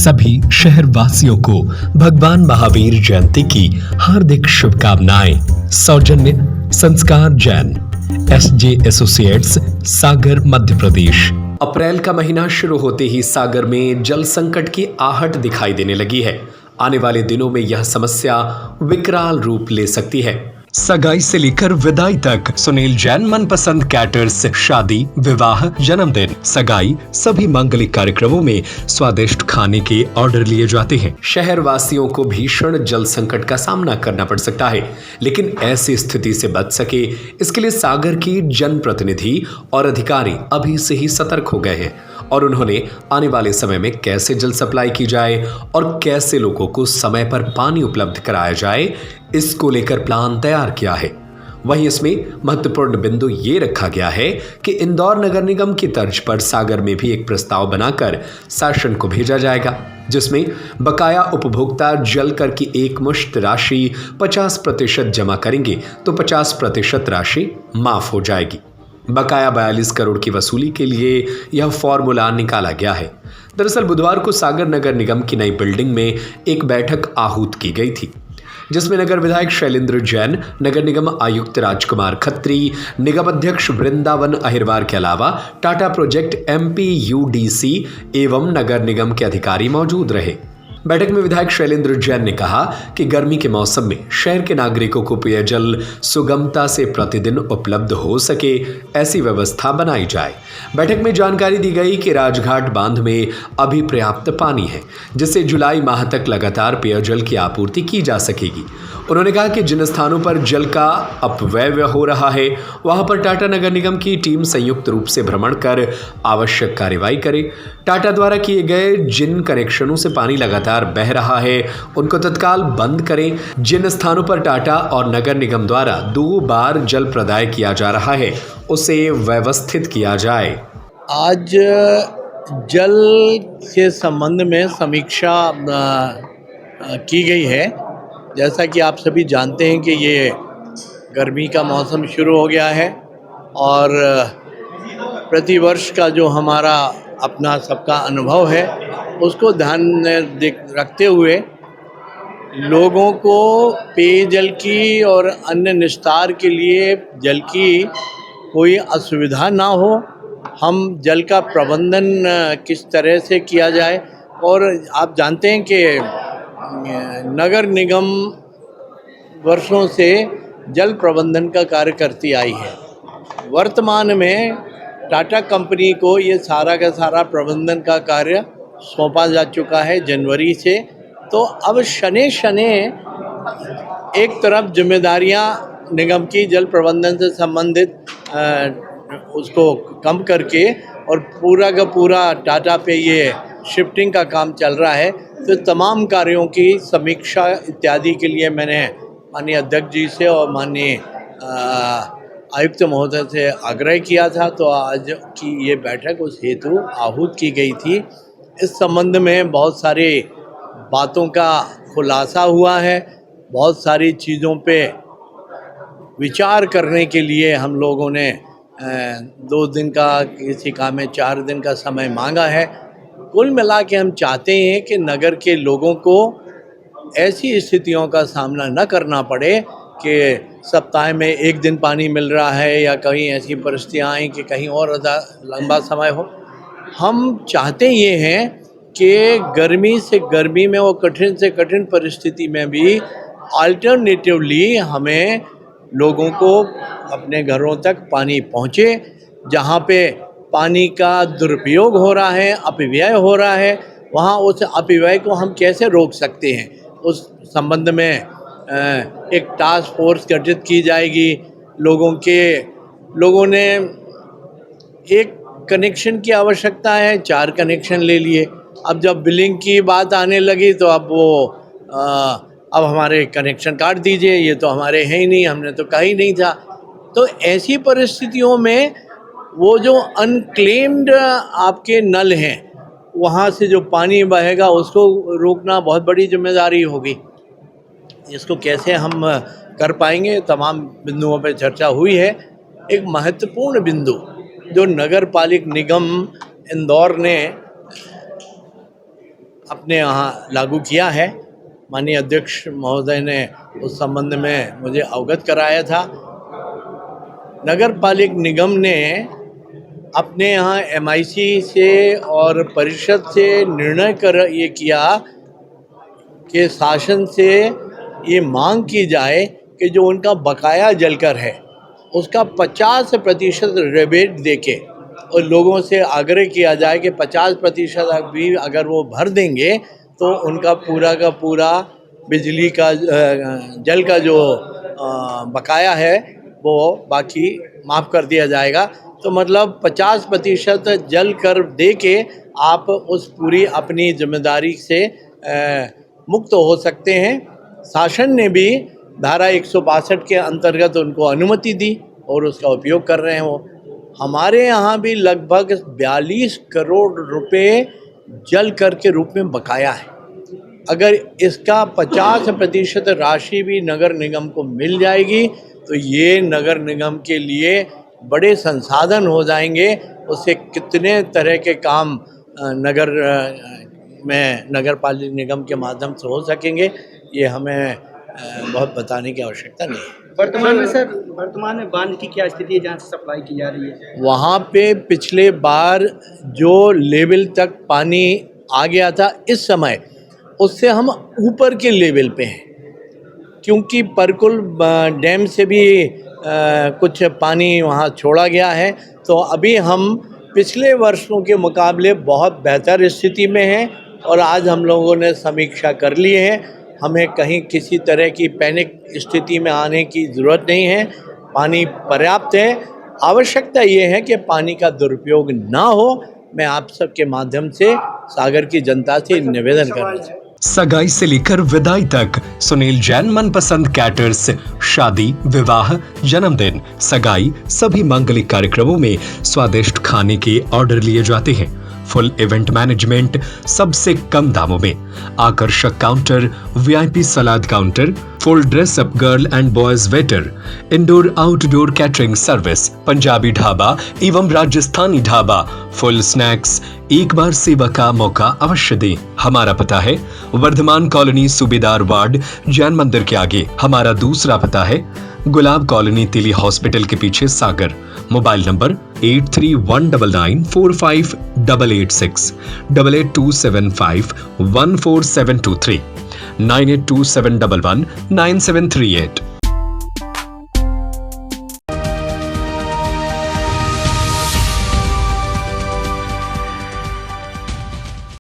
सभी शहर वासियों को भगवान महावीर जयंती की हार्दिक शुभकामनाएं। सौजन्य संस्कार जैन, SJ एसोसिएट्स, सागर, मध्य प्रदेश। अप्रैल का महीना शुरू होते ही सागर में जल संकट की आहट दिखाई देने लगी है। आने वाले दिनों में यह समस्या विकराल रूप ले सकती है। सगाई से लेकर विदाई तक सुनील जैन मनपसंद कैटर्स शादी, विवाह, जन्मदिन, सगाई सभी मांगलिक कार्यक्रमों में स्वादिष्ट खाने के ऑर्डर लिए जाते हैं। शहर वासियों को भीषण जल संकट का सामना करना पड़ सकता है, लेकिन ऐसी स्थिति से बच सके इसके लिए सागर की जनप्रतिनिधि और अधिकारी अभी से ही सतर्क हो गए हैं और उन्होंने आने वाले समय में कैसे जल सप्लाई की जाए और कैसे लोगों को समय पर पानी उपलब्ध कराया जाए, इसको लेकर प्लान तैयार किया है। वहीं इसमें महत्वपूर्ण बिंदु ये रखा गया है कि इंदौर नगर निगम की तर्ज पर सागर में भी एक प्रस्ताव बनाकर शासन को भेजा जाएगा, जिसमें बकाया उपभोक्ता जल कर की एकमुश्त राशि 50% जमा करेंगे तो 50% राशि माफ हो जाएगी। बकाया 42 करोड़ की वसूली के लिए यह फॉर्मूला निकाला गया है। दरअसल बुधवार को सागर नगर निगम की नई बिल्डिंग में एक बैठक आहूत की गई थी, जिसमें नगर विधायक शैलेंद्र जैन, नगर निगम आयुक्त राजकुमार खत्री, निगम अध्यक्ष वृंदावन अहिरवार के अलावा टाटा प्रोजेक्ट MPUDC एवं नगर निगम के अधिकारी मौजूद रहे। बैठक में विधायक शैलेंद्र जैन ने कहा कि गर्मी के मौसम में शहर के नागरिकों को पेयजल सुगमता से प्रतिदिन उपलब्ध हो सके, ऐसी व्यवस्था बनाई जाए। बैठक में जानकारी दी गई कि राजघाट बांध में अभी पर्याप्त पानी है, जिससे जुलाई माह तक लगातार पेयजल की आपूर्ति की जा सकेगी। उन्होंने कहा कि जिन स्थानों पर जल का अपव्यय हो रहा है वहां पर टाटा नगर निगम की टीम संयुक्त रूप से भ्रमण कर आवश्यक कार्रवाई करे। टाटा द्वारा किए गए जिन कनेक्शनों से पानी लगातार बह रहा है उनको तत्काल बंद करें। जिन स्थानों पर टाटा और नगर निगम द्वारा 2 बार जल प्रदाय किया जा रहा है उसे व्यवस्थित किया जाए। आज जल के संबंध में समीक्षा की गई है। जैसा कि आप सभी जानते हैं कि ये गर्मी का मौसम शुरू हो गया है और प्रतिवर्ष का जो हमारा अपना सबका अनुभव है उसको ध्यान में रखते हुए लोगों को पेयजल की और अन्य निस्तार के लिए जल की कोई असुविधा ना हो, हम जल का प्रबंधन किस तरह से किया जाए। और आप जानते हैं कि नगर निगम वर्षों से जल प्रबंधन का कार्य करती आई है। वर्तमान में टाटा कंपनी को ये सारा का सारा प्रबंधन का कार्य सौंपा जा चुका है जनवरी से। तो अब शने शने एक तरफ जिम्मेदारियां निगम की जल प्रबंधन से संबंधित उसको कम करके और पूरा का पूरा टाटा पे ये शिफ्टिंग का काम चल रहा है। तो तमाम कार्यों की समीक्षा इत्यादि के लिए मैंने माननीय अध्यक्ष जी से और माननीय आयुक्त महोदय से आग्रह किया था। तो आज की ये बैठक उस हेतु आहूत की गई थी। इस संबंध में बहुत सारी बातों का खुलासा हुआ है, बहुत सारी चीज़ों पे विचार करने के लिए हम लोगों ने 2 दिन का, किसी काम में 4 दिन का समय मांगा है। कुल मिला के हम चाहते हैं कि नगर के लोगों को ऐसी स्थितियों का सामना न करना पड़े कि सप्ताह में 1 दिन पानी मिल रहा है या कहीं ऐसी परिस्थितियाँ आएँ कि कहीं और लंबा समय हो। हम चाहते ये हैं कि गर्मी से गर्मी में और कठिन से कठिन परिस्थिति में भी अल्टरनेटिवली हमें लोगों को अपने घरों तक पानी पहुँचे। जहाँ पे पानी का दुरुपयोग हो रहा है, अपव्यय हो रहा है, वहाँ उस अपव्यय को हम कैसे रोक सकते हैं, उस संबंध में एक टास्क फोर्स गठित की जाएगी। लोगों ने एक कनेक्शन की आवश्यकता है, 4 कनेक्शन ले लिए। अब जब बिलिंग की बात आने लगी तो अब हमारे कनेक्शन काट दीजिए, ये तो हमारे हैं ही नहीं, हमने तो कहा ही नहीं था। तो ऐसी परिस्थितियों में वो जो अनक्लेम्ड आपके नल हैं वहाँ से जो पानी बहेगा उसको रोकना बहुत बड़ी जिम्मेदारी होगी। इसको कैसे हम कर पाएंगे, तमाम बिंदुओं पर चर्चा हुई है। एक महत्वपूर्ण बिंदु जो नगर पालिक निगम इंदौर ने अपने यहाँ लागू किया है। माननीय अध्यक्ष महोदय ने उस संबंध में मुझे अवगत कराया था। नगर पालिक निगम ने अपने यहाँ MIC से और परिषद से निर्णय कर ये किया कि शासन से ये मांग की जाए कि जो उनका बकाया जलकर है उसका 50% रिबेट देके और लोगों से आग्रह किया जाए कि 50% भी अगर वो भर देंगे तो उनका पूरा का पूरा बिजली का जल का जो बकाया है वो बाकी माफ़ कर दिया जाएगा। तो मतलब 50% जल कर दे के आप उस पूरी अपनी जिम्मेदारी से मुक्त हो सकते हैं। शासन ने भी धारा 162 के अंतर्गत उनको अनुमति दी और उसका उपयोग कर रहे हैं। वो हमारे यहाँ भी लगभग 42 करोड़ रुपए जल कर के रूप में बकाया है। अगर इसका 50% राशि भी नगर निगम को मिल जाएगी तो ये नगर निगम के लिए बड़े संसाधन हो जाएंगे। उससे कितने तरह के काम नगर में नगर पालिक निगम के माध्यम से हो सकेंगे, ये हमें बहुत बताने की आवश्यकता नहीं है। वर्तमान में बांध की क्या स्थिति है जहाँ से सप्लाई की जा रही है? वहाँ पे पिछले बार जो लेवल तक पानी आ गया था, इस समय उससे हम ऊपर के लेवल पे हैं, क्योंकि परकुल डैम से भी कुछ पानी वहाँ छोड़ा गया है। तो अभी हम पिछले वर्षों के मुकाबले बहुत बेहतर स्थिति में हैं और आज हम लोगों ने समीक्षा कर ली है। हमें कहीं किसी तरह की पैनिक स्थिति में आने की ज़रूरत नहीं है। पानी पर्याप्त है। आवश्यकता ये है कि पानी का दुरुपयोग ना हो। मैं आप सबके माध्यम से सागर की जनता से निवेदन कर रहा हूँ। सगाई से लेकर विदाई तक सुनील जैन मनपसंद कैटर्स शादी, विवाह, जन्मदिन, सगाई सभी मांगलिक कार्यक्रमों में स्वादिष्ट खाने के ऑर्डर लिए जाते हैं। फुल इवेंट मैनेजमेंट सबसे कम दामों में, आकर्षक counter, VIP salad counter, full dress up girl and boys waiter, indoor outdoor catering service, Punjabi dhaba एवं राजस्थानी ढाबा, फुल स्नैक्स। एक बार सेवा का मौका अवश्य दें। हमारा पता है वर्धमान कॉलोनी, सूबेदार वार्ड, जैन मंदिर के आगे। हमारा दूसरा पता है गुलाब कॉलोनी, तिली हॉस्पिटल के पीछे, सागर। Mobile number 8319458886, 8827514723, 9827119738।